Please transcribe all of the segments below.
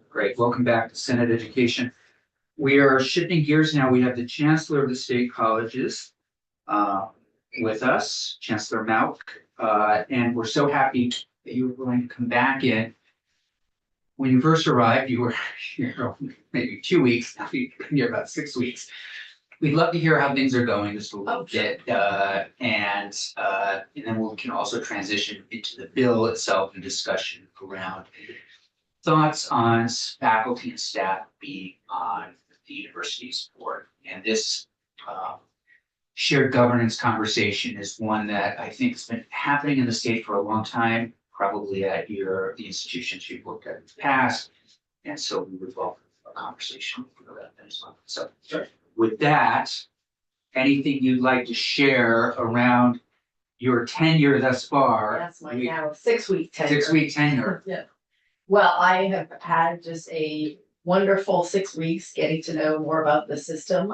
Great, welcome back to Senate Education. We are shifting gears now. We have the Chancellor of the State Colleges with us, Chancellor Mauck, and we're so happy that you were going to come back in. When you first arrived, you were here maybe 2 weeks, now you've been here about 6 weeks. We'd love to hear how things are going just a little bit, and then we can also transition into the bill itself and discussion around thoughts on faculty and staff being on the university's board. And this shared governance conversation is one that I think has been happening in the state for a long time, probably at the institutions you've worked at in the past. And so we would welcome a conversation about that as well. So with that, anything you'd like to share around your tenure thus far? That's my now 6-week tenure. 6-week tenure. Yeah. Well, I have had just a wonderful 6 weeks getting to know more about the system.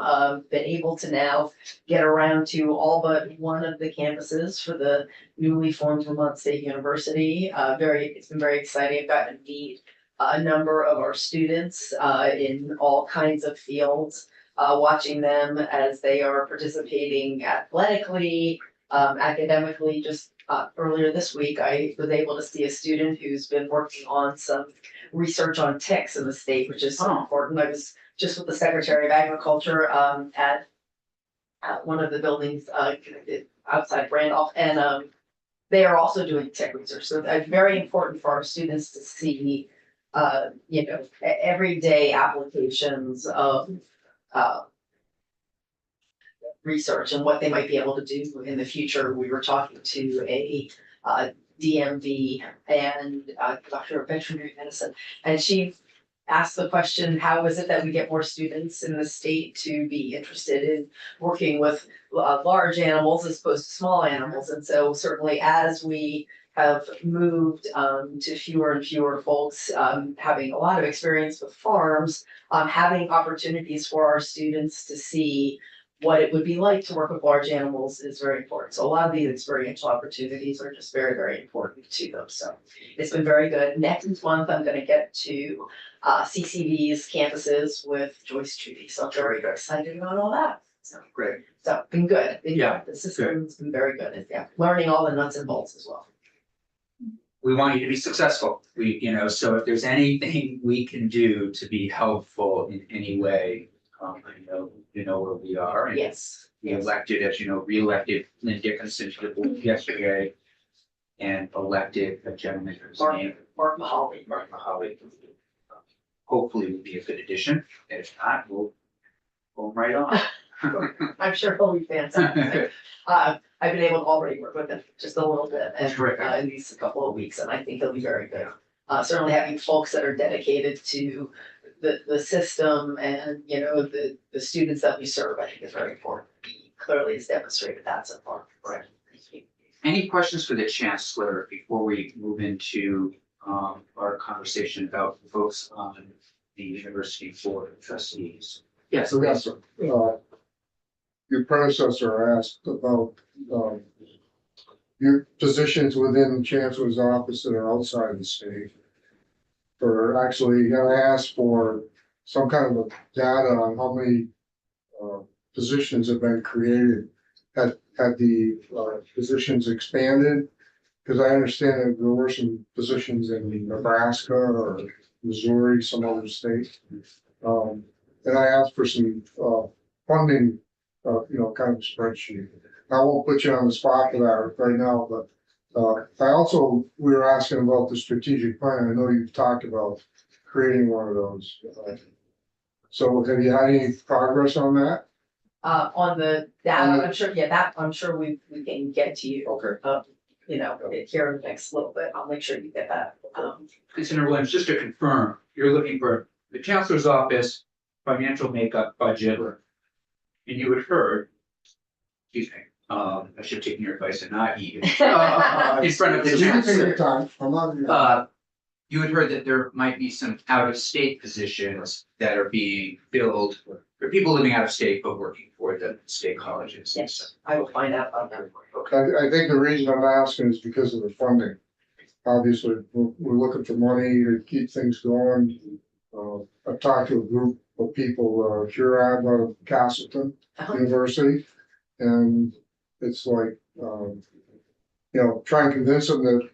Been able to now get around to all but one of the campuses for the newly formed Vermont State University. It's been very exciting. I've gotten to meet a number of our students in all kinds of fields, watching them as they are participating athletically, academically. Just earlier this week, I was able to see a student who's been working on some research on ticks in the state, which is so important. I was just with the Secretary of Agriculture at one of the buildings outside Randolph, and they are also doing tick research. So it's very important for our students to see, everyday applications of research and what they might be able to do in the future. We were talking to a DMV and doctor of veterinary medicine, and she asked the question, how is it that we get more students in the state to be interested in working with large animals as opposed to small animals? And so certainly as we have moved to fewer and fewer folks having a lot of experience with farms, having opportunities for our students to see what it would be like to work with large animals is very important. So a lot of these experiential opportunities are just very, very important to them. So it's been very good. Next month, I'm going to get to CCV's campuses with Joyce Trudy. So I'm very excited about all that. So Great. So been good. Yeah, The system's been very good. And, yeah, learning all the nuts and bolts as well. We want you to be successful. So if there's anything we can do to be helpful in any way, you know where we are. And Yes. we elected, as you know, re-elected Lynn Dickinson to the board yesterday, and elected a gentleman whose name Mark Mahaly. Mark Mahaly. Hopefully will be a good addition. If not, we'll go right on. I'm sure he'll be fantastic. I've been able to already work with him just a little bit in these couple of weeks, and I think he'll be very good. Certainly having folks that are dedicated to the system and the students that we serve, I think is very important. He clearly has demonstrated that so far. Right. Any questions for the Chancellor before we move into our conversation about folks on the University Board of Trustees? Yes. So yes, your predecessor asked about your positions within the Chancellor's office that are outside the state. For actually, I asked for some kind of a data on how many positions have been created. Had the positions expanded? Because I understand that there were some positions in Nebraska or Missouri, some other states. And I asked for some funding, kind of spreadsheet. I won't put you on the spot for that right now, but we were asking about the strategic plan. I know you've talked about creating one of those. So have you had any progress on that? On the data, I'm sure, I'm sure we can get to you. Okay. Here in the next little bit. I'll make sure you get that. Commissioner Williams, just to confirm, you're looking for the Chancellor's office, financial makeup, budget, and you had heard, excuse me, I should have taken your advice and not eat in front of the You can take Chancellor. your time. I'm not. You had heard that there might be some out-of-state positions that are being filled for people living out of state but working for the state colleges. Yes, I will find out about that. Okay. I think the reason I'm asking is because of the funding. obviously, we're looking for money to keep things going. I've talked to a group of people, Curab out of Castleton University, and it's like, try and convince them that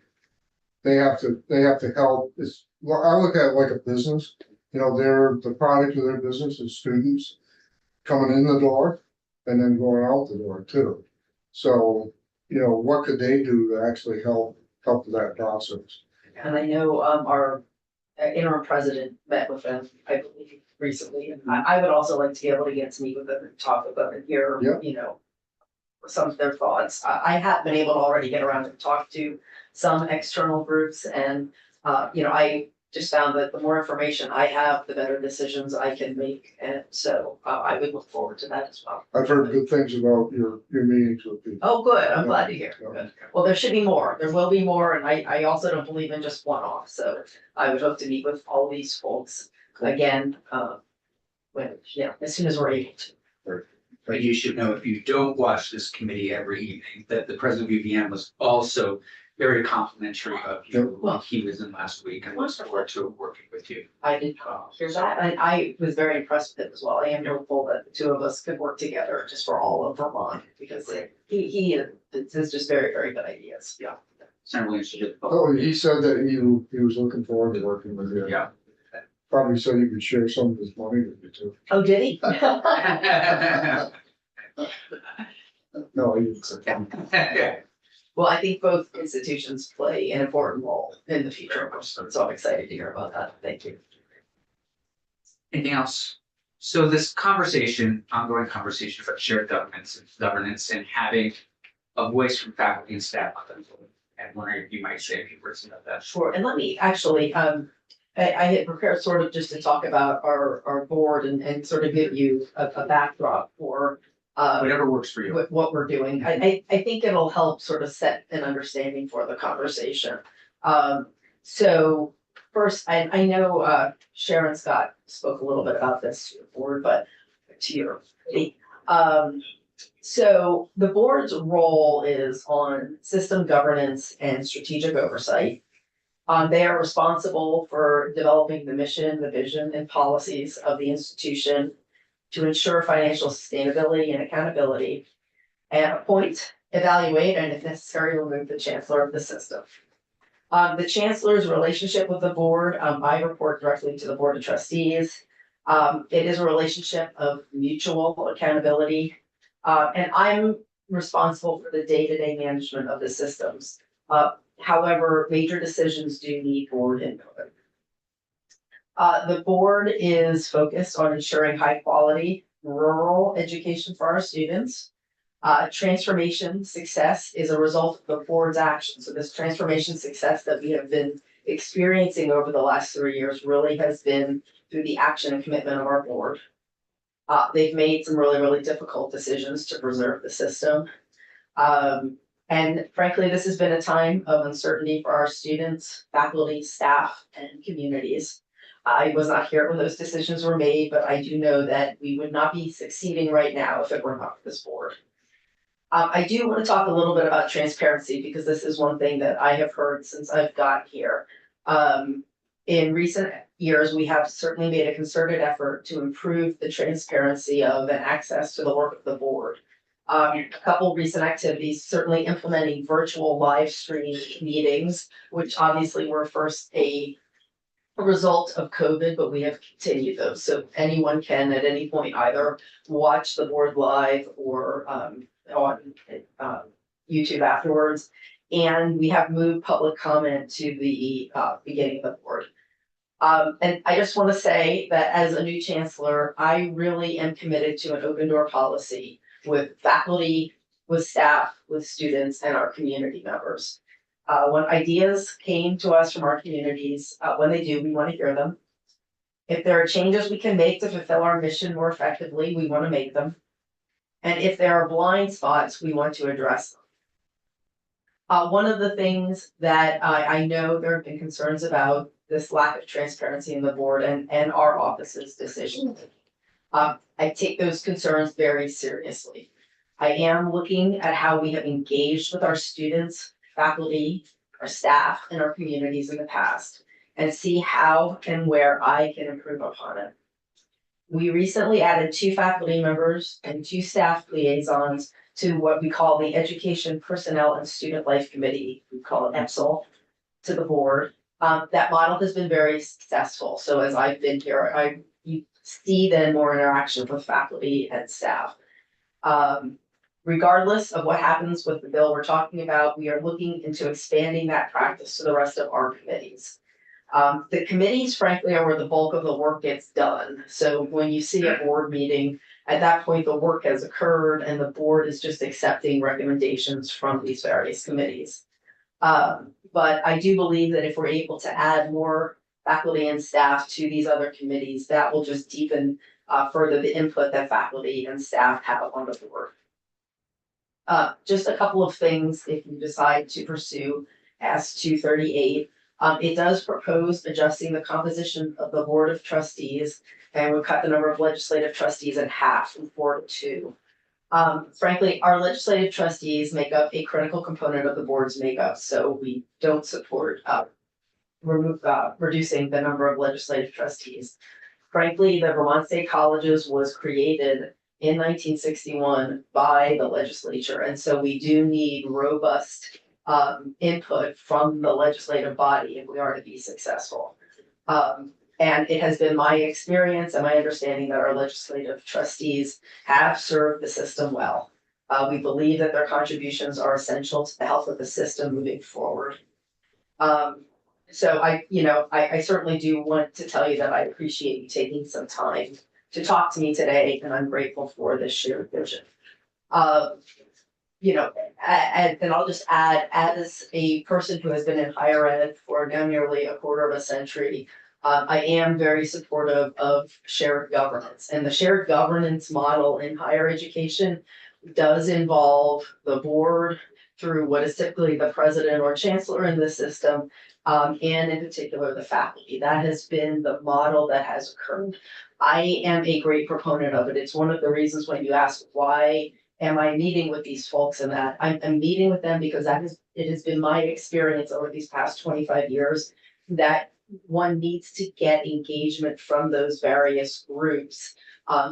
they have to help. Well, I look at it like a business, the product of their business is students coming in the door and then going out the door too. So, what could they do to actually help with that process? And I know, our interim president met with them, I believe, recently, and I would also like to be able to get to meet with them and talk with them and hear, Yeah. some of their thoughts. I have been able to already get around and talk to some external groups, and, I just found that the more information I have, the better decisions I can make, and so, I would look forward to that as well. I've heard good things about your meetings with people. Oh, good, I'm glad to hear. Yeah. Good. Well, there should be more, there will be more, and I also don't believe in just one-off, so I would hope to meet with all these folks again, as soon as we're able to. But you should know, if you don't watch this committee every evening, that the president of UVM was also very complimentary of you. Well, He was in last week and looks forward to working with you. I did hear that, and I was very impressed with it as well. I am hopeful that the two of us could work together just for all of Vermont, because he is just very, very good ideas. Yeah. Senator Lynch did. Oh, he said that he was looking forward to working with you. Yeah. Probably said he could share some of his money with you too. Oh, did he? No, he didn't say that. Well, I think both institutions play an important role in the future, so I'm excited to hear about that. Thank you. Anything else? So this conversation, ongoing conversation about shared governance and having a voice from faculty and staff on them. And wondering if you might say a few words about that. Sure, and let me actually, I had prepared sort of just to talk about our board and sort of give you a backdrop for Whatever works for you. what we're doing. I think it'll help sort of set an understanding for the conversation. So first, I know Sharon Scott spoke a little bit about this to the board, but to your so the board's role is on system governance and strategic oversight. They are responsible for developing the mission, the vision, and policies of the institution to ensure financial sustainability and accountability, and appoint, evaluate, and if necessary, remove the chancellor of the system. The chancellor's relationship with the board, I report directly to the board of trustees. It is a relationship of mutual accountability, and I'm responsible for the day-to-day management of the systems. However, major decisions do need board input. The board is focused on ensuring high quality rural education for our students. Transformation success is a result of the board's action. So this transformation success that we have been experiencing over the last 3 years really has been through the action and commitment of our board. They've made some really, really difficult decisions to preserve the system. And frankly, this has been a time of uncertainty for our students, faculty, staff, and communities. I was not here when those decisions were made, but I do know that we would not be succeeding right now if it were not for this board. I do want to talk a little bit about transparency, because this is one thing that I have heard since I've got here. In recent years, we have certainly made a concerted effort to improve the transparency of and access to the work of the board. A couple recent activities, certainly implementing virtual live stream meetings, which obviously were first a result of COVID, but we have continued those. So anyone can at any point either watch the board live or on YouTube afterwards. And we have moved public comment to the beginning of the board. And I just want to say that as a new chancellor, I really am committed to an open door policy with faculty, with staff, with students, and our community members. When ideas came to us from our communities, when they do, we want to hear them. If there are changes we can make to fulfill our mission more effectively, we want to make them. And if there are blind spots, we want to address them. One of the things that I know there have been concerns about this lack of transparency in the board and our office's decision. I take those concerns very seriously. I am looking at how we have engaged with our students, faculty, our staff and our communities in the past and see how and where I can improve upon it. We recently added 2 faculty members and 2 staff liaisons to what we call the Education Personnel and Student Life Committee, we call it EPSL, to the board. That model has been very successful. So as I've been here, you see then more interaction with faculty and staff. Regardless of what happens with the bill we're talking about, we are looking into expanding that practice to the rest of our committees. The committees, frankly, are where the bulk of the work gets done. So when you see a board meeting, at that point, the work has occurred and the board is just accepting recommendations from these various committees. But I do believe that if we're able to add more faculty and staff to these other committees, that will just deepen further the input that faculty and staff have on the board. Just a couple of things if you decide to pursue S-238. It does propose adjusting the composition of the Board of Trustees and would cut the number of legislative trustees in half from 4 to 2. Frankly, our legislative trustees make up a critical component of the board's makeup, so we don't support reducing the number of legislative trustees. Frankly, the Vermont State Colleges was created in 1961 by the legislature, and so we do need robust input from the legislative body if we are to be successful. And it has been my experience and my understanding that our legislative trustees have served the system well. We believe that their contributions are essential to the health of the system moving forward. So I certainly do want to tell you that I appreciate you taking some time to talk to me today, and I'm grateful for this shared vision. And I'll just add, as a person who has been in higher ed for now nearly a quarter of a century, I am very supportive of shared governance. And the shared governance model in higher education does involve the board through what is typically the president or chancellor in the system, and in particular the faculty. That has been the model that has occurred. I am a great proponent of it. It's one of the reasons when you ask why am I meeting with these folks and that I'm meeting with them because it has been my experience over these past 25 years that one needs to get engagement from those various groups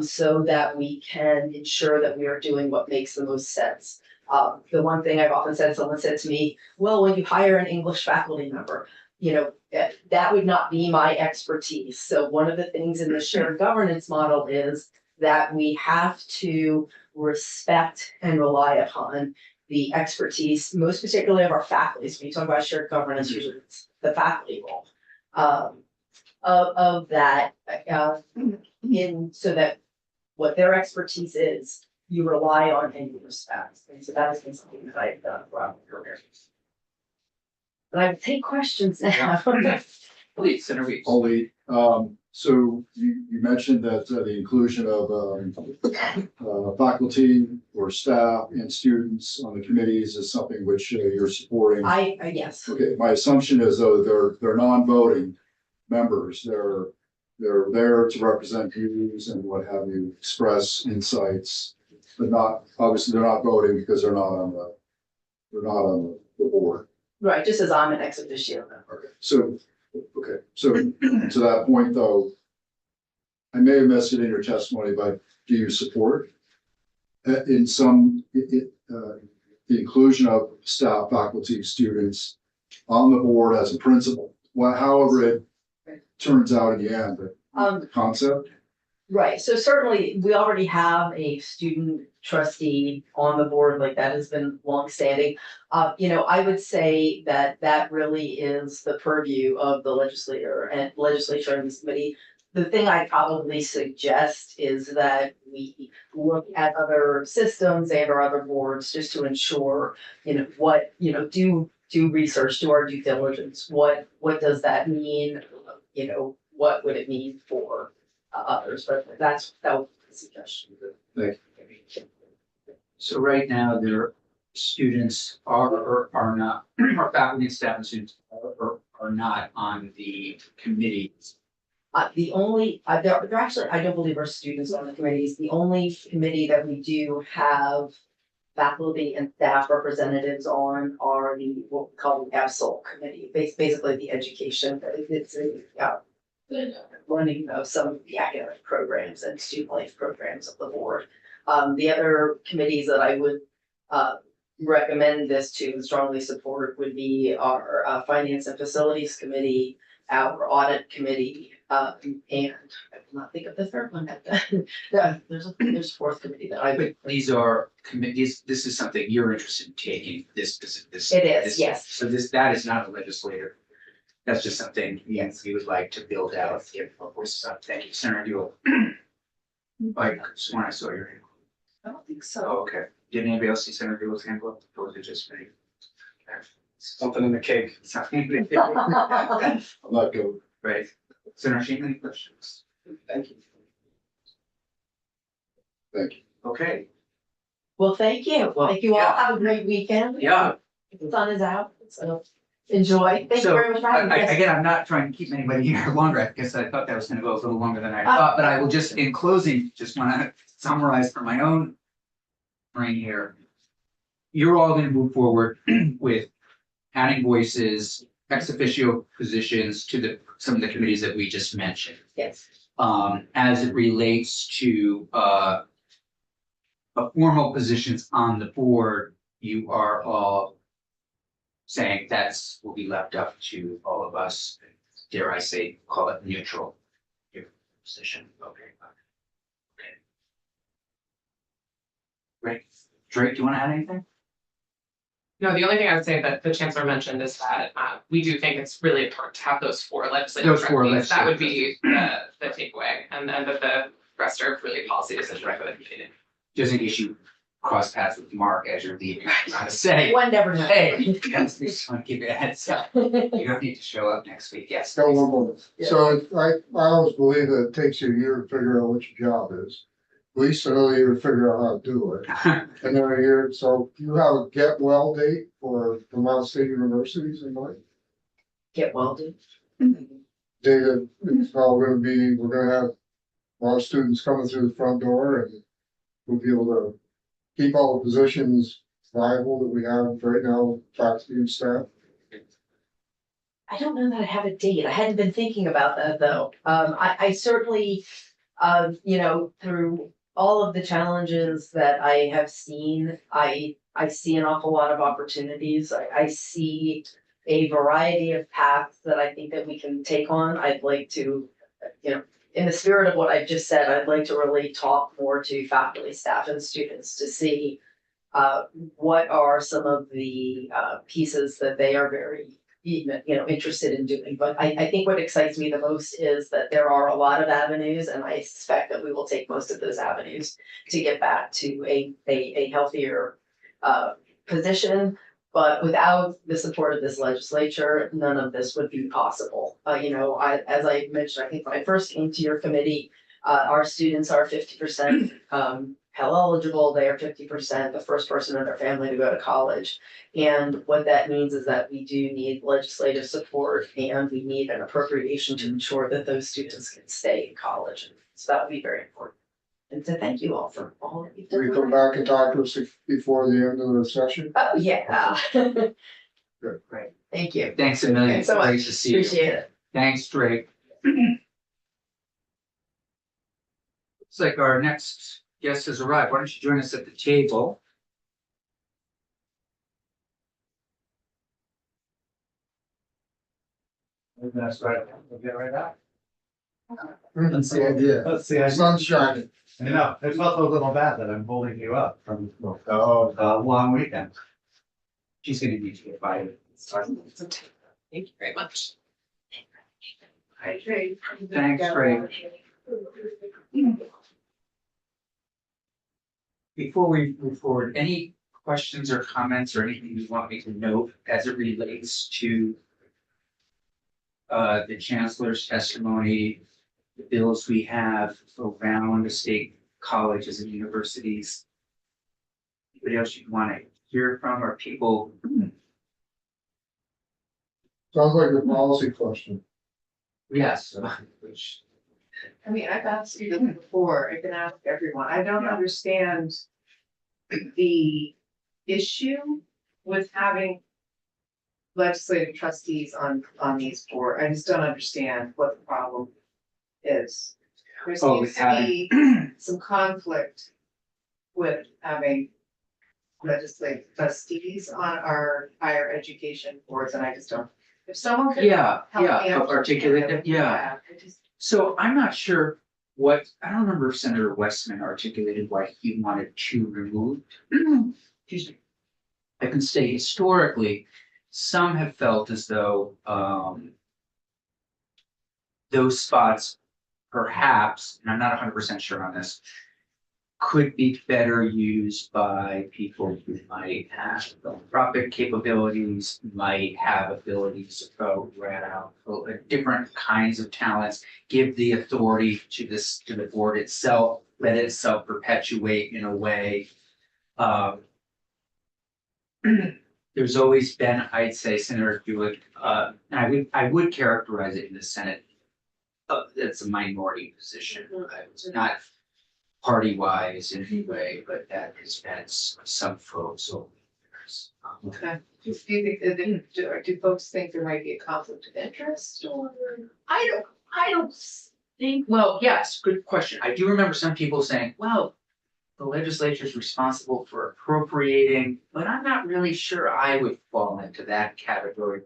so that we can ensure that we are doing what makes the most sense. The one thing I've often said, someone said to me, well, when you hire an English faculty member, that would not be my expertise. So one of the things in the shared governance model is that we have to respect and rely upon the expertise, most particularly of our faculty. So when you talk about shared governance, usually it's the faculty role of that, so that what their expertise is, you rely on and you respect. And so that has been something that I've done throughout my career. And I would take questions now. Please, Senator Weeks. Only, so you mentioned that the inclusion of faculty or staff and students on the committees is something which you're supporting. Yes. Okay, my assumption is though they're non-voting members. They're there to represent views and what have you, express insights, but not obviously they're not voting because they're not on the board. Right, just as I'm an ex officio member. Okay, so to that point though, I may have missed it in your testimony, but do you support in some the inclusion of staff, faculty, students on the board as a principal? Well, however it turns out in the end, the concept. Right, so certainly we already have a student trustee on the board, like that has been longstanding. I would say that really is the purview of the legislature and this committee. The thing I probably suggest is that we look at other systems and or other boards just to ensure, do research, do our due diligence. What does that mean? What would it mean for others? But that would be the suggestion. Thank you. So right now, their students are or are not, our faculty and staff and students are not on the committees. They're actually, I don't believe our students on the committees. The only committee that we do have faculty and staff representatives on are the, what we call the ABSOL committee, basically the education, it's running of some of the academic programs and student life programs of the board. The other committees that I would recommend this to and strongly support would be our finance and facilities committee, our audit committee, and I will not think of the third one. There's a fourth committee that I would. But these are committees, this is something you're interested in taking, this. It is, yes. So that is not a legislator. That's just something Yes. you would like to build out. Thank you, Senator Buell. I sworn I saw your hand. I don't think Oh, so. okay. Did anybody else see Senator Buell's hand go up? Or was it just me? Something in the cake. Something. I'm not going. Right. Senator Sheen, any questions? Thank you. Thank you. Okay, Well, thank you. Well, Thank you all. yeah. Have a great weekend. yeah. The sun is out, so enjoy. Thank you So, very much for having me. Again, I'm not trying to keep anybody here longer, because I thought that was gonna go a little longer than I thought, but I will just, in closing, just wanna summarize for my own brain here. You're all gonna move forward with adding voices, ex officio positions to some of the committees that we just mentioned. Yes. As it relates to, formal positions on the board, you are all saying will be left up to all of us, dare I say, call it neutral position. Okay. Okay. Great. Drake, do you want to add anything? No, the only thing I would say that the chancellor mentioned is that we do think it's really important to have those four legislative Those four trustees. That would legislative be the takeaway, and then that the rest are really policy decisions by the committee. Just in case you cross paths with Mark as you're leaving, I'm trying to say, One never knows. hey, guys, we just want to give you a heads up. You don't need to show up next week. Yes. Got one more. So I always believe that it takes you a year to figure out what your job is. At least another year to figure out how to do it. And then a year, so you have a get well date for Vermont State Universities in mind? Get welded. Data, it's all gonna be, we're gonna have a lot of students coming through the front door and we'll be able to keep all the positions viable that we have right now, faculty and staff. I don't know that I have a date. I hadn't been thinking about that though. I certainly, through all of the challenges that I have seen, I see an awful lot of opportunities. I see a variety of paths that I think that we can take on. I'd like to, in the spirit of what I've just said, I'd like to really talk more to faculty, staff, and students to see what are some of the pieces that they are very interested in doing. But I think what excites me the most is that there are a lot of avenues, and I suspect that we will take most of those avenues to get back to a healthier position. But without the support of this legislature, none of this would be possible. As I mentioned, I think when I first came to your committee, our students are 50% Pell eligible. They are 50% the first person in their family to go to college. And what that means is that we do need legislative support and we need an appropriation to ensure that those students can stay in college. So that would be very important. And so thank you all for all that you've done. We come back and talk to us before the end of the session. Oh, yeah. Great. Thank you. Thanks a million. Thanks so much. Great to see you. Appreciate it. Thanks, Drake. Looks like our next guest has arrived. Why don't you join us at the table? That's right. We'll get right back. That's the idea. Let's see. I Sun's shining. know. It felt a little bad that I'm holding you up from a long weekend. She's gonna need to get by. Thank you very much. Thanks, Drake. Before we move forward, any questions or comments or anything you want me to note as it relates to the chancellor's testimony, the bills we have around the state colleges and universities? Anybody else you want to hear from or people? Sounds like a policy question. Yes, which, I mean, I've asked you this before, I can ask everyone, I don't understand the issue with having legislative trustees on these board. I just don't understand what the problem is. There Oh, seems with to be some conflict with having legislative trustees on our higher education boards, and I just don't. If someone could Yeah, help me yeah, understand articulate that, that, yeah. I just- So I'm not sure what, I don't remember if Senator Westman articulated why he wanted to remove. Excuse me. I can say historically, some have felt as though, those spots perhaps, and I'm not 100% sure on this, could be better used by people who might have philanthropic capabilities, might have abilities to go around different kinds of talents, give the authority to the board itself, let itself perpetuate in a way. There's always been, I'd say, Senator Buick, and I would characterize it in the Senate. It's a minority position, it's not party wise in any way, but that has been some folks over the years. Okay. Do you think, do folks think there might be a conflict of interest or? I don't think, well, yes, good question. I do remember some people saying, well, the legislature is responsible for appropriating, but I'm not really sure I would fall into that category of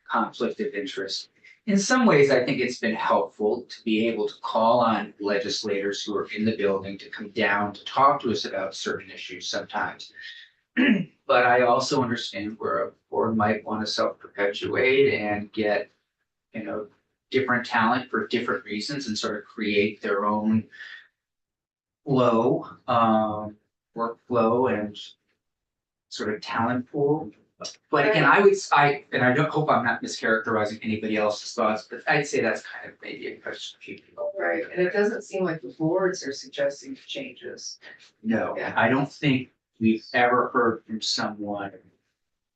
conflict of interest. In some ways, I think it's been helpful to be able to call on legislators who are in the building to come down to talk to us about certain issues sometimes. But I also understand where a board might want to self-perpetuate and get, different talent for different reasons and sort of create their own flow, workflow and sort of talent pool. But again, and I don't hope I'm not mischaracterizing anybody else's thoughts, but I'd say that's kind of maybe a question of people. Right, and it doesn't seem like the boards are suggesting changes. No, Yeah. I don't think we've ever heard from someone,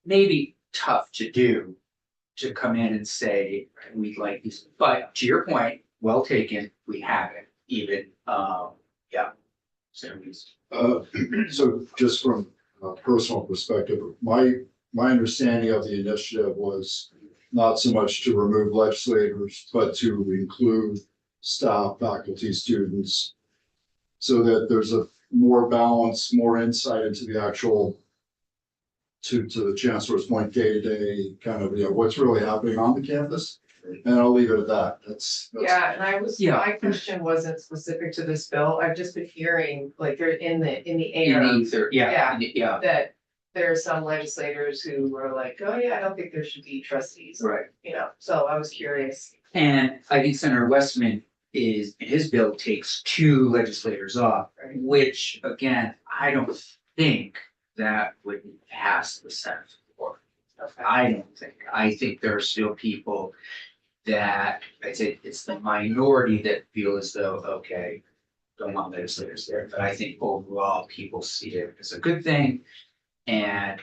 maybe tough to do, to come in and say, we'd like these, but to your point, well taken, we haven't even, yeah. So just from a personal perspective, my understanding of the initiative was not so much to remove legislators, but to include staff, faculty, students, so that there's a more balance, more insight into the actual, to the chancellor's point, day-to-day kind of, what's really happening on the campus. And I'll leave it at that. That's. Yeah, and Yeah. my question wasn't specific to this bill. I've just been hearing, like, they're in the air. In ether, yeah, That there are some legislators who were like, oh yeah, I don't think there should be trustees, right. So I was curious. And I think Senator Westman his bill takes 2 legislators off, Right. which again, I don't think that would pass the Senate floor. Okay. I think there are still people that, I'd say it's the minority that feel as though, okay, don't want legislators there, but I think overall people see it as a good thing. And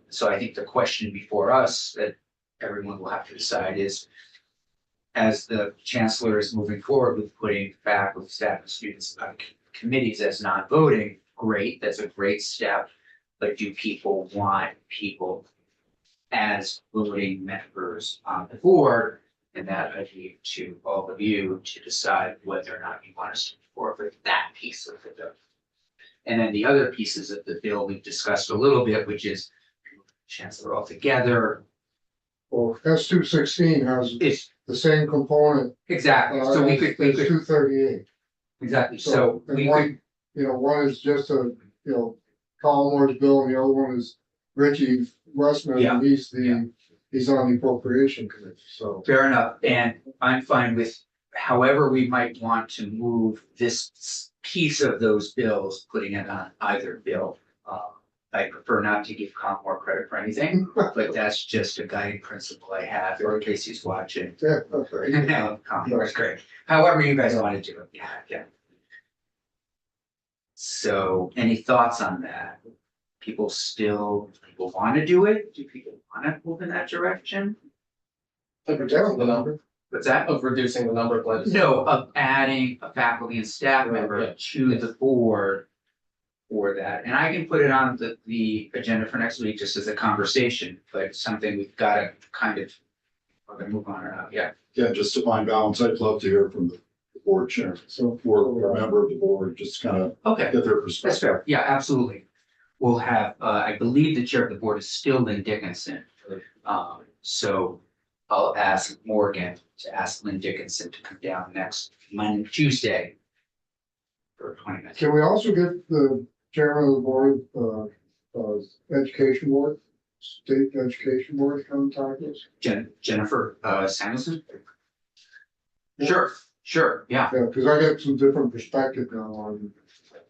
so I think the question before us that everyone will have to decide is, as the chancellor is moving forward with putting faculty, staff, and students on committees as non-voting, great, that's a great step. But do people want people as voting members on the board? And that I leave to all of you to decide whether or not you want us to move forward with that piece of the bill. And then the other pieces of the bill we've discussed a little bit, which is chancellor altogether. Well, S 216 has It's the same component. exactly, so we could, 238. exactly, so and we one, could, one is just a, Colin Moore's bill, and the other one is Richie Westman, Yeah, and he's on the appropriation committee, so. fair enough, and I'm fine with however we might want to move this piece of those bills, putting it on either bill. I prefer not to give Colin more credit for anything, but that's just a guiding principle I have, or in case he's watching. Yeah, okay. Colin Moore's great, however you guys want to do it, yeah. So, any thoughts on that? People want to do it? Do people want to move in that direction? Of reducing the number, What's that? of reducing the number of legislators. No, of adding a faculty and staff member Yeah. to the board. for that. And I can put it on the agenda for next week just as a conversation, but it's something we've got to kind of, we're gonna move on or not, yeah. Yeah, just to find balance, I'd love to hear from the board chair, so or a member of the board, just kind of Okay, get their that's perspective. fair. Yeah, absolutely. We'll have, I believe the chair of the board is still Lynn Dickinson. So I'll ask Morgan to ask Lynn Dickinson to come down next Tuesday for 20 minutes. Can we also get the chairman of the board, education board, state education board to come talk to us? Jennifer, Samuelson? Sure, yeah. Yeah, because I get some different perspective now on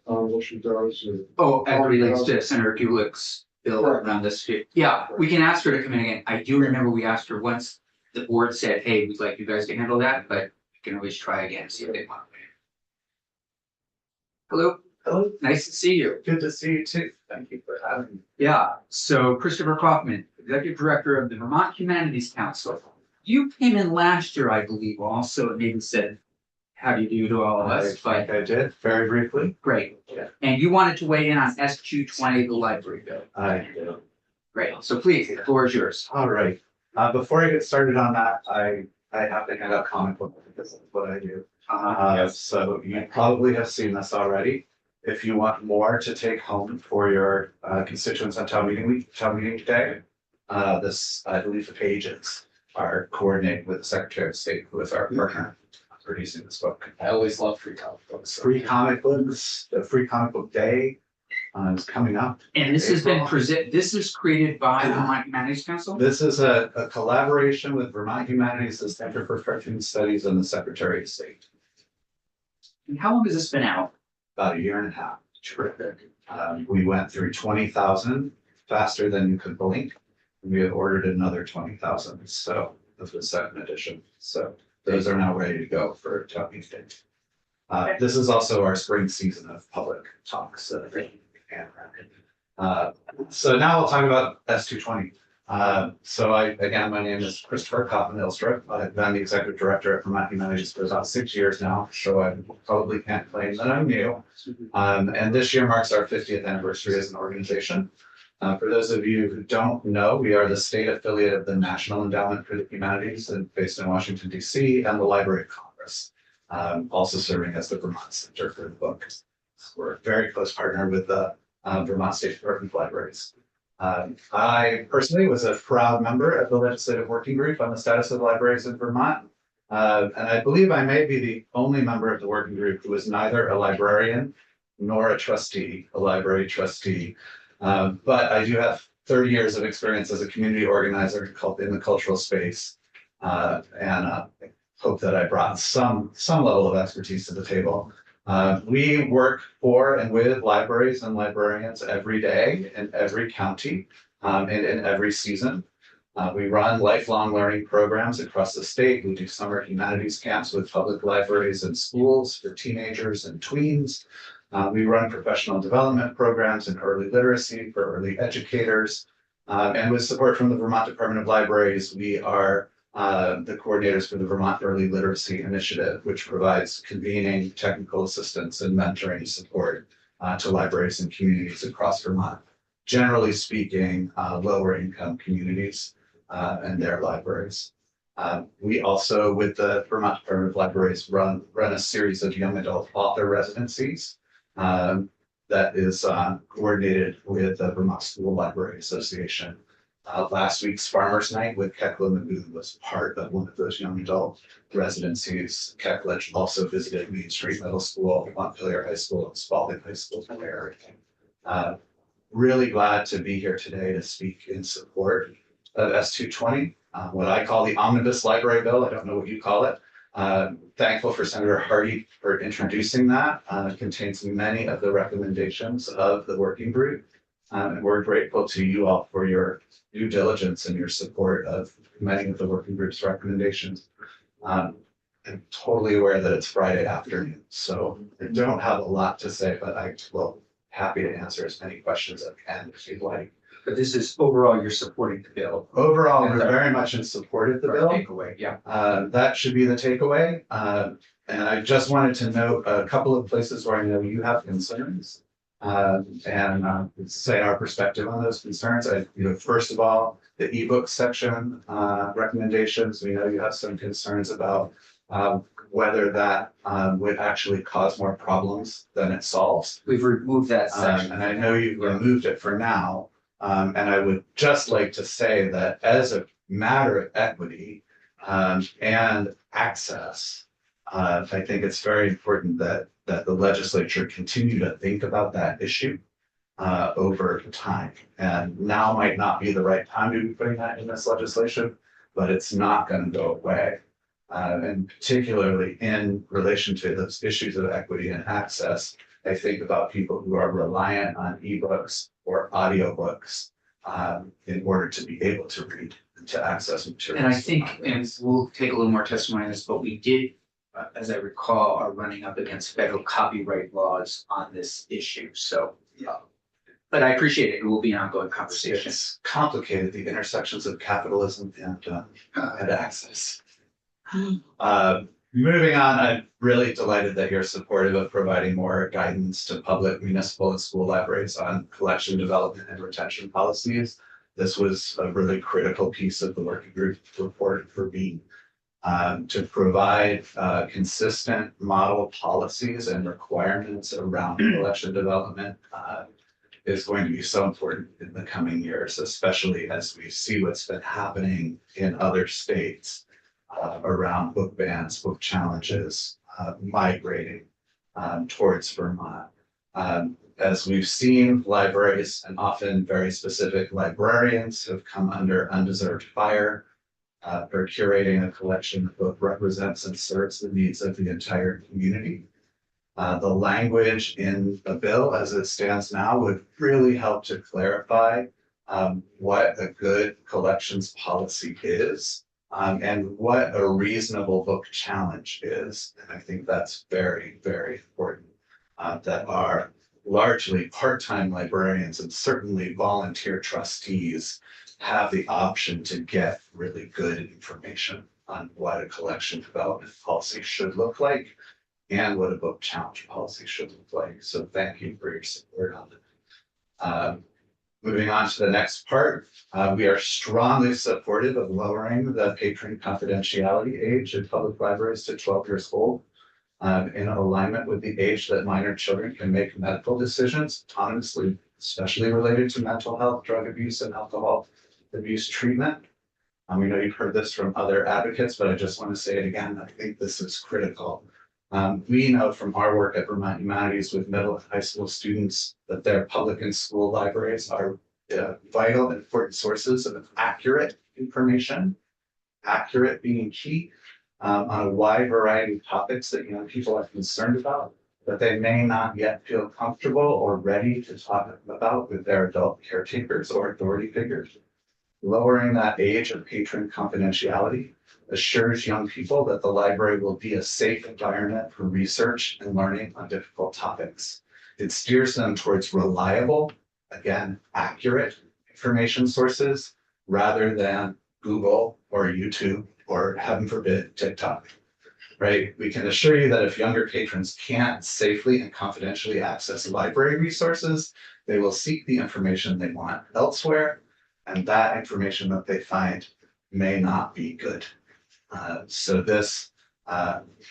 what she does. Oh, as it relates to Senator Gulick's bill Correct. around this, yeah, we can ask her to come in again. I do remember we asked her once, the board said, hey, we'd like you guys to handle that, but we can always try again, see if they want. Hello, Hello, nice to see you. good to see you too. Thank you for having me. Yeah, so Christopher Kaufman, Executive Director of the Vermont Humanities Council. You came in last year, I believe, also, and maybe said, how do you do to all of I us, but think I did, very briefly. great. Yeah. And you wanted to weigh in on S220, the library bill. I did. Great, so please, the floor is yours. All right, before I get started on that, I have to hand out comic books because that's what I do. So you probably have seen this already. If you want more to take home for your constituents on town meeting day, this, I believe the pages are coordinated with the Secretary of State, who is our partner producing this book. I always love free comic books. Free comic books, the free comic book day is coming up. And this has been this is created by the Vermont Humanities Council? This is a collaboration with Vermont Humanities, the Center for Cartoon Studies, and the Secretary of State. And how long has this been out? About a year and a half. Terrific. We went through 20,000 faster than you could blink. We have ordered another 20,000, so this was second edition. So those are now ready to go for town meeting. This is also our spring season of public talks. So now I'll talk about S220. Again, my name is Christopher Kaufman-Ilstrup. I've been the executive director at Vermont Humanities for about 6 years now, so I probably can't claim that I'm new. And this year marks our 50th anniversary as an organization. For those of you who don't know, we are the state affiliate of the National Endowment for the Humanities and based in Washington, D.C. and the Library of Congress, also serving as the Vermont Center for the Book. We're a very close partner with the Vermont State Department of Libraries. I personally was a proud member of the legislative working group on the status of libraries in Vermont. And I believe I may be the only member of the working group who is neither a librarian nor a trustee, a library trustee. But I do have 30 years of experience as a community organizer in the cultural space. And hope that I brought some level of expertise to the table. We work for and with libraries and librarians every day in every county and in every season. We run lifelong learning programs across the state. We do summer humanities camps with public libraries and schools for teenagers and tweens. We run professional development programs in early literacy for early educators. And with support from the Vermont Department of Libraries, we are the coordinators for the Vermont Early Literacy Initiative, which provides convening, technical assistance, and mentoring support to libraries and communities across Vermont. Generally speaking, lower income communities and their libraries. We also, with the Vermont Department of Libraries, run a series of young adult author residencies that is coordinated with the Vermont School Library Association. Last week's Farmers Night with Kekla Magoo was part of one of those young adult residencies. Kekla also visited Main Street Middle School, Montpelier High School, and Spalding High School there. Really glad to be here today to speak in support of S220, what I call the omnibus library bill. I don't know what you call it. Thankful for Senator Hardy for introducing that. It contains many of the recommendations of the working group. And we're grateful to you all for your due diligence and your support of many of the working group's recommendations. I'm totally aware that it's Friday afternoon, so I don't have a lot to say, but I will happy to answer as many questions as I can if you'd like. But this is overall, you're supporting the bill. Overall, we're very much in support of the bill. Takeaway, yeah. That should be the takeaway. And I just wanted to note a couple of places where I know you have concerns. and say our perspective on those concerns. First of all, the ebook section recommendations, we know you have some concerns about whether that would actually cause more problems than it solves. We've removed that section. And I know you've removed it for now. And I would just like to say that as a matter of equity and access, I think it's very important that the legislature continue to think about that issue over time. And now might not be the right time to be putting that in this legislation, but it's not going to go away. And particularly in relation to those issues of equity and access, I think about people who are reliant on ebooks or audiobooks in order to be able to read and to access materials. And I think, and we'll take a little more testimony on this, but we did, as I recall, are running up against federal copyright laws on this issue, so. Yeah. But I appreciate it, it will be an ongoing conversation. It's complicated, the intersections of capitalism and access. Moving on, I'm really delighted that you're supportive of providing more guidance to public, municipal, and school libraries on collection, development, and retention policies. This was a really critical piece of the working group report for me. To provide consistent model policies and requirements around collection development is going to be so important in the coming years, especially as we see what's been happening in other states around book bans, book challenges, migrating towards Vermont. As we've seen, libraries and often very specific librarians have come under undeserved fire for curating a collection that both represents and serves the needs of the entire community. The language in the bill as it stands now would really help to clarify what a good collections policy is and what a reasonable book challenge is. And I think that's very, very important that our largely part-time librarians and certainly volunteer trustees have the option to get really good information on what a collection development policy should look like and what a book challenge policy should look like. So thank you for your support on it. Moving on to the next part, we are strongly supportive of lowering the patron confidentiality age in public libraries to 12 years old in alignment with the age that minor children can make medical decisions autonomously, especially related to mental health, drug abuse, and alcohol abuse treatment. We know you've heard this from other advocates, but I just want to say it again. I think this is critical. We know from our work at Vermont Humanities with middle and high school students that their public and school libraries are vital and important sources of accurate information, accurate being key, on a wide variety of topics that young people are concerned about, but they may not yet feel comfortable or ready to talk about with their adult caretakers or authority figures. Lowering that age of patron confidentiality assures young people that the library will be a safe environment for research and learning on difficult topics. It steers them towards reliable, again, accurate information sources rather than Google or YouTube or, heaven forbid, TikTok, right? We can assure you that if younger patrons can't safely and confidentially access library resources, they will seek the information they want elsewhere, and that information that they find may not be good. So this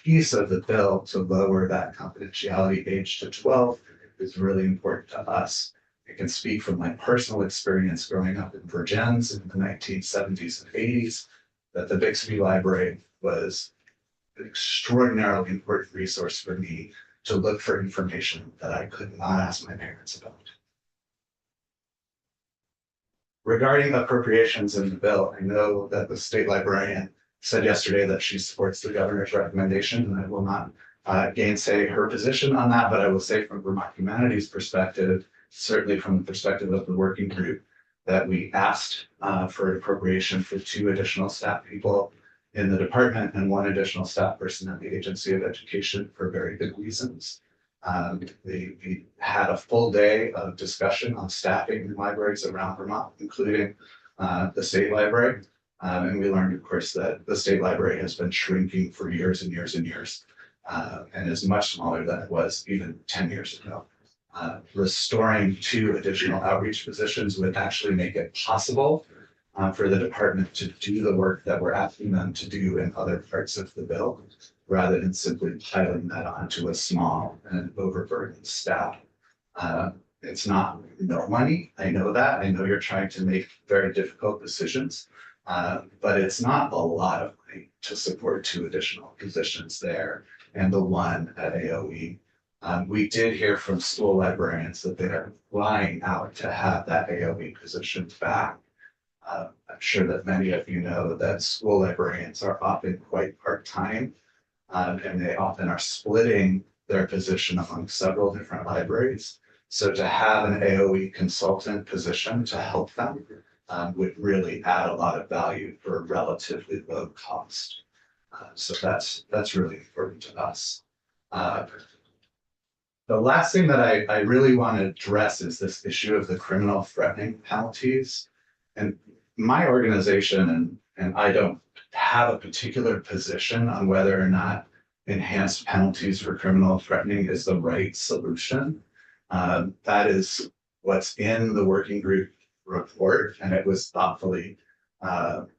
piece of the bill to lower that confidentiality age to 12 is really important to us. I can speak from my personal experience growing up in Virgins in the 1970s and 80s, that the Bixby Library was an extraordinarily important resource for me to look for information that I could not ask my parents about. Regarding appropriations in the bill, I know that the state librarian said yesterday that she supports the governor's recommendation, and I will not gainsay her position on that, but I will say from Vermont Humanities perspective, certainly from the perspective of the working group, that we asked for an appropriation for 2 additional staff people in the department and 1 additional staff person at the Agency of Education for very good reasons. We had a full day of discussion on staffing in libraries around Vermont, including the state library. And we learned, of course, that the state library has been shrinking for years and years and years, and is much smaller than it was even 10 years ago. restoring 2 additional outreach positions would actually make it possible for the department to do the work that we're asking them to do in other parts of the bill, rather than simply piling that onto a small and overburdened staff. It's not no money. I know that. I know you're trying to make very difficult decisions, but it's not a lot of money to support 2 additional positions there and the 1 at AOE. We did hear from school librarians that they're flying out to have that AOE position back. I'm sure that many of you know that school librarians are often quite part-time, and they often are splitting their position among several different libraries. So to have an AOE consultant position to help them would really add a lot of value for a relatively low cost. So that's really important to us. The last thing that I really want to address is this issue of the criminal threatening penalties. And my organization and I don't have a particular position on whether or not enhanced penalties for criminal threatening is the right solution. That is what's in the working group report, and it was thoughtfully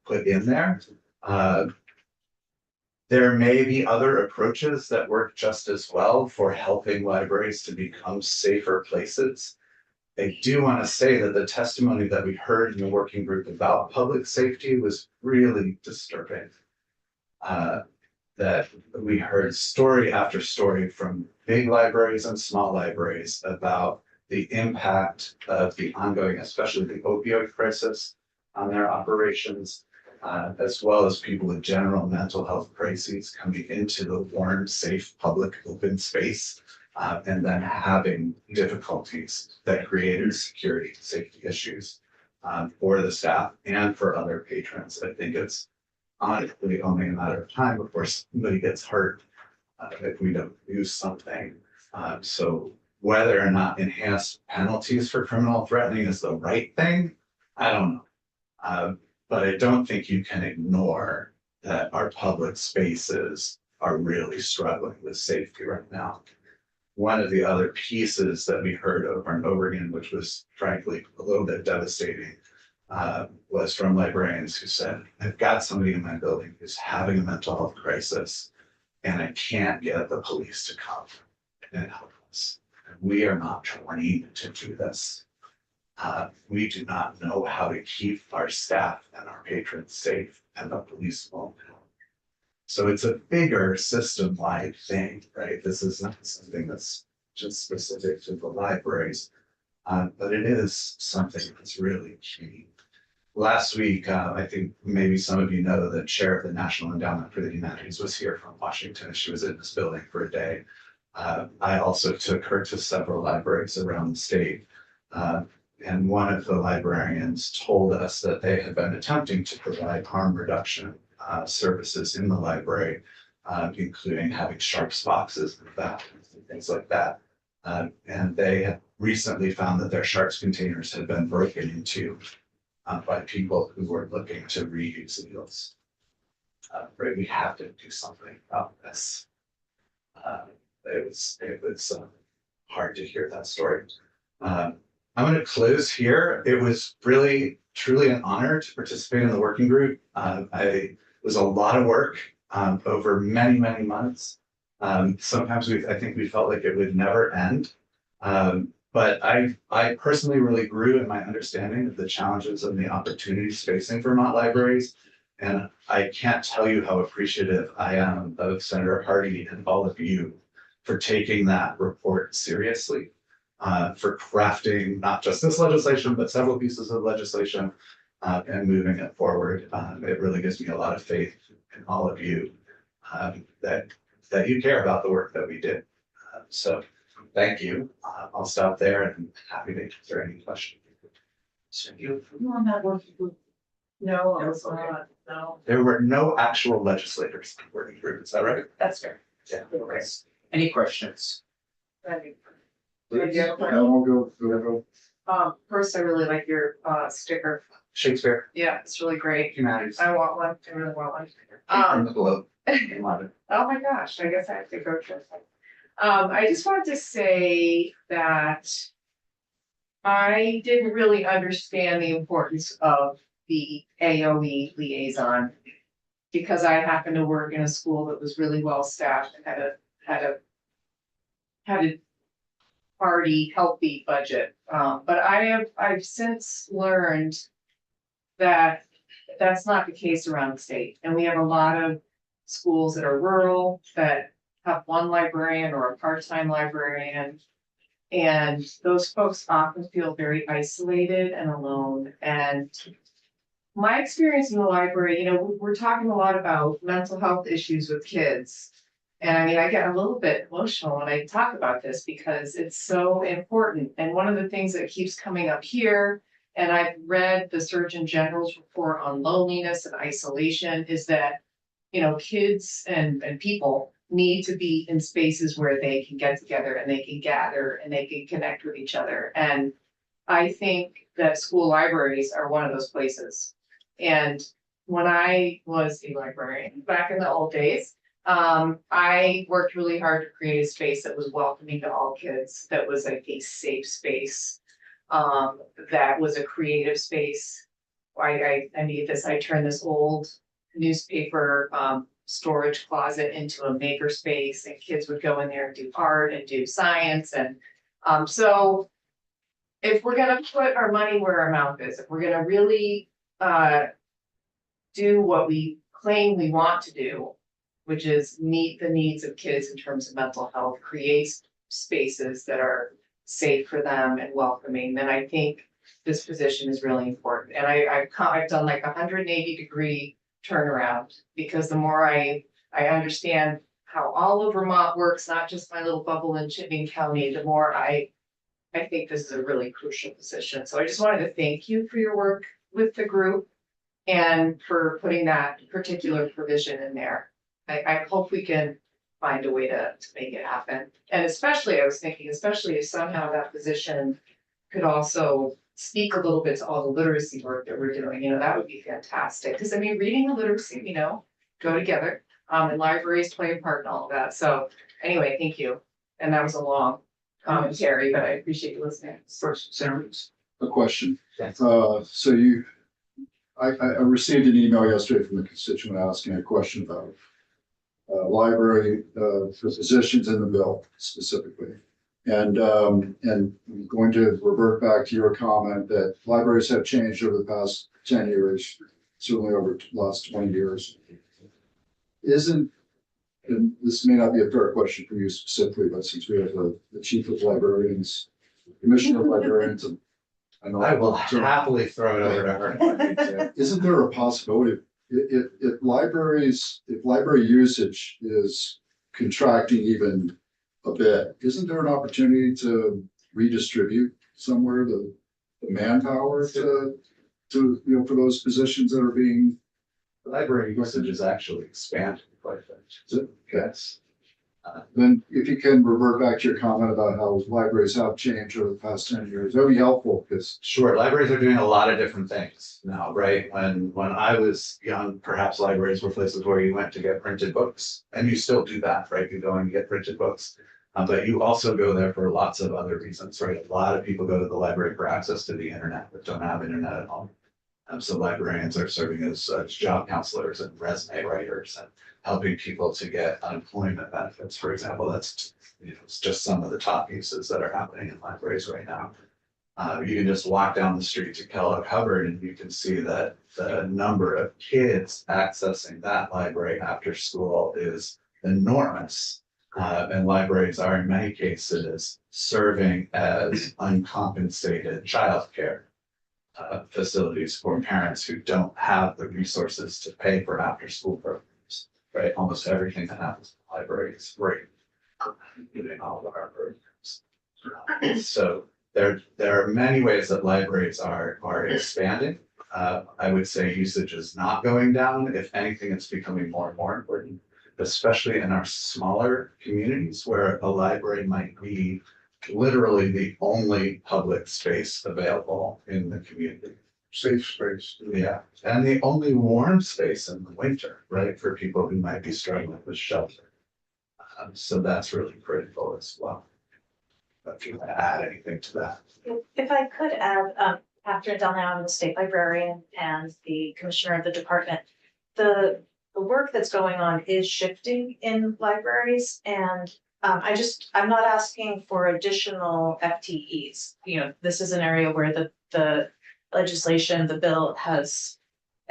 put in there. There may be other approaches that work just as well for helping libraries to become safer places. I do want to say that the testimony that we heard in the working group about public safety was really disturbing. That we heard story after story from big libraries and small libraries about the impact of the ongoing, especially the opioid crisis, on their operations, as well as people with general mental health crises coming into the warm, safe, public, open space, and then having difficulties that created security, safety issues for the staff and for other patrons. I think it's honestly only a matter of time before somebody gets hurt if we don't do something. So whether or not enhanced penalties for criminal threatening is the right thing, I don't know. But I don't think you can ignore that our public spaces are really struggling with safety right now. One of the other pieces that we heard over and over again, which was frankly a little bit devastating, was from librarians who said, I've got somebody in my building who's having a mental health crisis and I can't get the police to come and help us. We are not trained to do this. We do not know how to keep our staff and our patrons safe, and the police won't help. So it's a bigger system-wide thing, right? This is not something that's just specific to the libraries, but it is something that's really key. Last week, I think maybe some of you know that Chair of the National Endowment for the Humanities was here from Washington. She was in this building for a day. I also took her to several libraries around the state. And one of the librarians told us that they had been attempting to provide harm reduction services in the library, including having sharps boxes and bathrooms and things like that. And they had recently found that their sharps containers had been broken into by people who were looking to reuse needles. Right, we have to do something about this. It was hard to hear that story. I'm going to close here. It was really, truly an honor to participate in the working group. It was a lot of work over many, many months. Sometimes I think we felt like it would never end. But I personally really grew in my understanding of the challenges and the opportunities facing Vermont libraries. And I can't tell you how appreciative I am of Senator Hardy and all of you for taking that report seriously, for crafting not just this legislation, but several pieces of legislation and moving it forward. It really gives me a lot of faith in all of you that you care about the work that we did. So thank you. I'll stop there and I'm happy to answer any questions. So No, I was not, no. there were no actual legislators in the working group, is that right? That's fair. Yeah. Any questions? Yeah, I'll go. First, I really like your sticker. Shakespeare, Yeah, it's really great. humanities, I want one, I really want one. from the globe. I love it. Oh my gosh, I guess I have to go to it. I just wanted to say that I didn't really understand the importance of the AOE liaison. Because I happened to work in a school that was really well staffed and had a hearty, healthy budget. But I've since learned that that's not the case around the state. And we have a lot of schools that are rural that have one librarian or a part-time librarian. And those folks often feel very isolated and alone. And my experience in the library, we're talking a lot about mental health issues with kids. And I mean, I get a little bit emotional when I talk about this because it's so important. And one of the things that keeps coming up here, and I've read the Surgeon General's report on loneliness and isolation, is that, kids and people need to be in spaces where they can get together and they can gather and they can connect with each other. And I think that school libraries are one of those places. And when I was a librarian back in the old days, I worked really hard to create a space that was welcoming to all kids, that was like a safe space, that was a creative space. I made this, I turned this old newspaper storage closet into a maker space, and kids would go in there and do art and do science. And so if we're gonna put our money where our mouth is, if we're gonna really do what we claim we want to do, which is meet the needs of kids in terms of mental health, create spaces that are safe for them and welcoming, then I think this position is really important. And I've done like 180-degree turnaround, because the more I understand how all of Vermont works, not just my little bubble in Chittenden County, the more I think this is a really crucial position. So I just wanted to thank you for your work with the group and for putting that particular provision in there. I hope we can find a way to make it happen. And especially, I was thinking, especially if somehow that position could also speak a little bit to all the literacy work that we're doing, that would be fantastic. Because I mean, reading and literacy, go together. And libraries play a part in all of that. So anyway, thank you. And that was a long commentary, but I appreciate you listening. First, Senator Reeves. A question. Yes. I received an email yesterday from a constituent asking a question about library, the positions in the bill specifically. And I'm going to revert back to your comment that libraries have changed over the past 10 years, certainly over the last 20 years. And this may not be a fair question for you specifically, but since we have the chief of librarians, commissioner of librarians, and I will happily throw it over to her. Isn't there a possibility if library usage is contracting even a bit, isn't there an opportunity to redistribute somewhere the manpower to for those positions that are being? The library usage is actually expanding quite a bit. Is it? Yes. Then if you can revert back to your comment about how libraries have changed over the past 10 years, that would be helpful, because Sure, libraries are doing a lot of different things now, right? When I was young, perhaps libraries were places where you went to get printed books, and you still do that, right? You go and get printed books. But you also go there for lots of other reasons, right? A lot of people go to the library for access to the internet, but don't have internet at home. So librarians are serving as job counselors and resume writers and helping people to get unemployment benefits, for example. That's it's just some of the top uses that are happening in libraries right now. You can just walk down the street to Kellogg Hubbard and you can see that the number of kids accessing that library after school is enormous. And libraries are in many cases serving as uncompensated childcare facilities for parents who don't have the resources to pay for after school programs, right? Almost everything that happens in the library is free, including all of our programs. So there are many ways that libraries are expanding. I would say usage is not going down. If anything, it's becoming more and more important, especially in our smaller communities where a library might be literally the only public space available in the community. Safe space. Yeah, and the only warm space in the winter, right, for people who might be struggling with shelter. So that's really critical as well. If you want to add anything to that. If I could add, Catherine Delnau, I'm the state librarian and the commissioner of the department. The work that's going on is shifting in libraries and I'm not asking for additional FTEs. You know, this is an area where the legislation, the bill has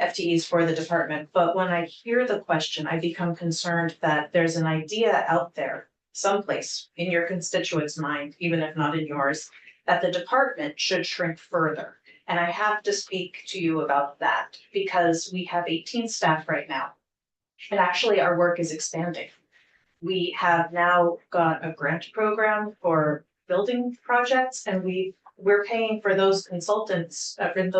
FTEs for the department. But when I hear the question, I become concerned that there's an idea out there someplace in your constituents' mind, even if not in yours, that the department should shrink further. And I have to speak to you about that because we have 18 staff right now. And actually our work is expanding. We have now got a grant program for building projects and we're paying for those consultants, they're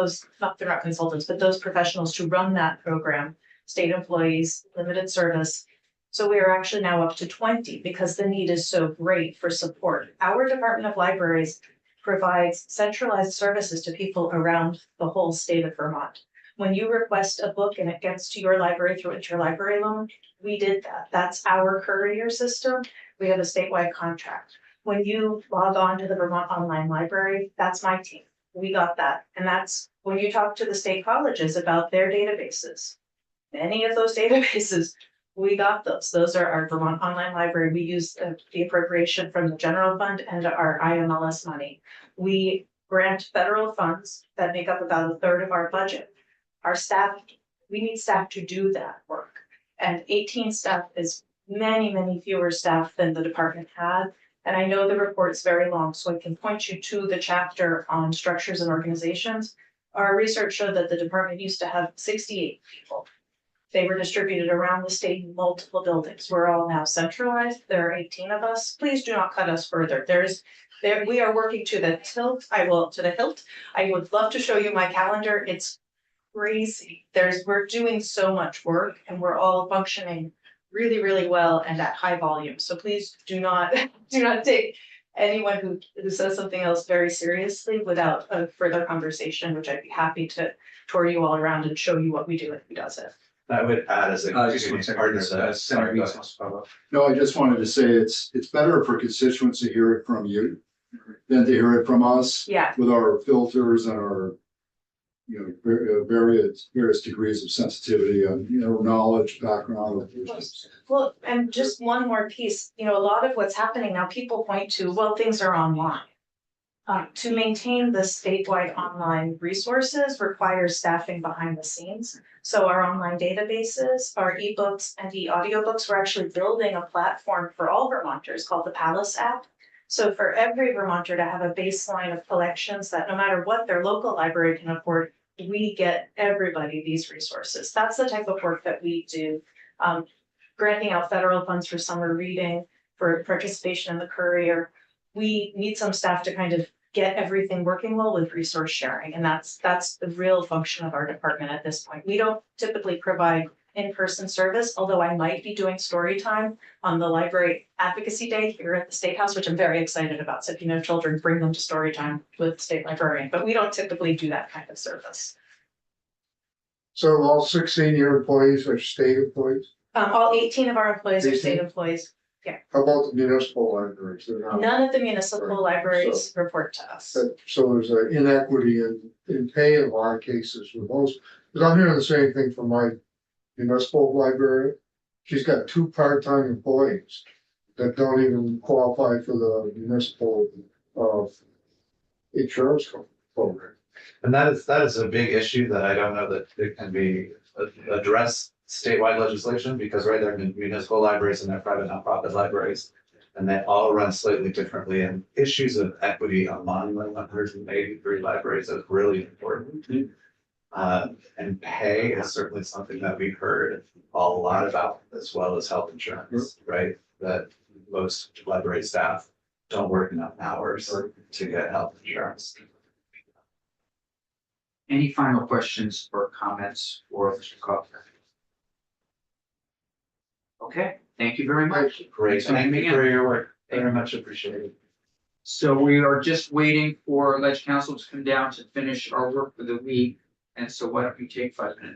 not consultants, but those professionals to run that program, state employees, limited service. So we are actually now up to 20 because the need is so great for support. Our Department of Libraries provides centralized services to people around the whole state of Vermont. When you request a book and it gets to your library through interlibrary loan, we did that. That's our courier system. We have a statewide contract. When you log on to the Vermont Online Library, that's my team. We got that. And that's when you talk to the state colleges about their databases. Many of those databases, we got those. Those are our Vermont Online Library. We use the appropriation from the general fund and our IMLS money. We grant federal funds that make up about a third of our budget. Our staff, we need staff to do that work. And 18 staff is many, many fewer staff than the department had. And I know the report's very long, so I can point you to the chapter on structures and organizations. Our research showed that the department used to have 68 people. They were distributed around the state in multiple buildings. We're all now centralized. There are 18 of us. Please do not cut us further. We are working to the hilt. I would love to show you my calendar. It's crazy. We're doing so much work and we're all functioning really, really well and at high volume. So please do not take anyone who says something else very seriously without a further conversation, which I'd be happy to tour you all around and show you what we do and who does it. I would add as a. Just one second, Senator Meeks wants to follow up. No, I just wanted to say it's better for constituents to hear it from you than to hear it from us Yeah, with our filters and our, various degrees of sensitivity and, knowledge, background. well, and just one more piece, a lot of what's happening now, people point to, well, things are online. To maintain the statewide online resources requires staffing behind the scenes. So our online databases, our ebooks and e-audiobooks, we're actually building a platform for all Vermonters called the Palace app. So for every Vermonter to have a baseline of collections that no matter what their local library can afford, we get everybody these resources. That's the type of work that we do. Granting out federal funds for summer reading, for participation in the courier. We need some staff to kind of get everything working well with resource sharing. And that's the real function of our department at this point. We don't typically provide in-person service, although I might be doing story time on the library advocacy day here at the State House, which I'm very excited about. So if you know children, bring them to story time with the state librarian, but we don't typically do that kind of service. So all 16 of your employees are state employees? All 18 of our employees are 18? state employees. How about the municipal libraries? They're not. None of the municipal Right. libraries report to us. So there's an inequity in pay in a lot of cases with those, because I'm hearing the same thing from my municipal librarian. She's got 2 part-time employees that don't even qualify for the municipal insurance program. And that is a big issue that I don't know that it can be addressed statewide legislation, because right there are municipal libraries and there are private nonprofit libraries. And they all run slightly differently, and issues of equity among the 183 libraries is really important. And pay is certainly something that we heard a lot about, as well as health insurance, right? That most library staff don't work enough hours to get health insurance. Any final questions or comments for Mr. Kaufman? Okay, thank you very much. Great, Thanks for thank coming you in. for your work, very much appreciated. So we are just waiting for Ledge Council to come down to finish our work for the week. And so why don't you take 5 minutes?